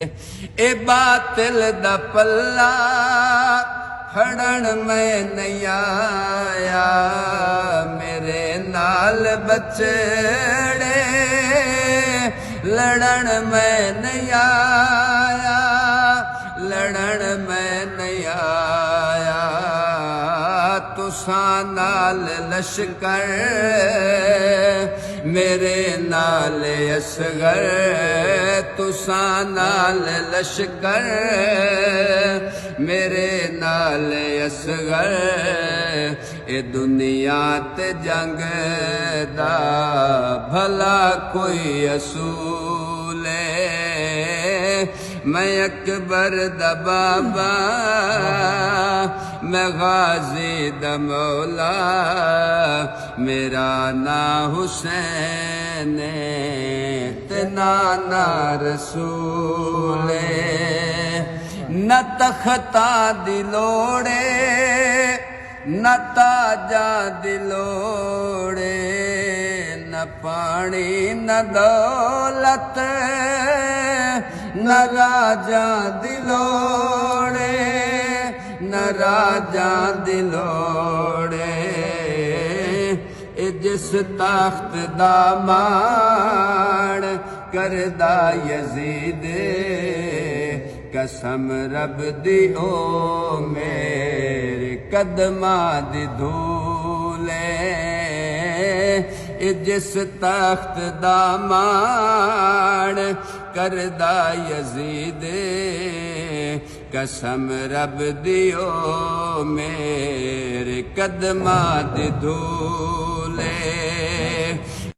ए बातिल दा पल्ला फड़न मैं नहीं आया, मेरे नाल बचड़े लड़न मैं नहीं आया, लड़न मैं नहीं आया। तुसा नाल लश्कर मेरे नाल असगर, तुसा नाल लश्कर मेरे नाल असगर। ए दुनिया ते जंग दा भला कोई असूल है, मैं अकबर दा बाबा, मैं गाजी दा मौला, मेरा ना हुसैन ते नाना रसूल। न तख्ता दी लोड़े न ताजा दी लोड़े, न पानी न दौलत न राजा दी लोड़े, न राजा दी लोड़े। जिस तख्त दा मान करदा यजीद, कसम रब दी ओ मेरे कदमा दी धूले। जिस तख्त दा मान करदा यजीद, कसम रब दी ओ मेरे कदमा दी धूले।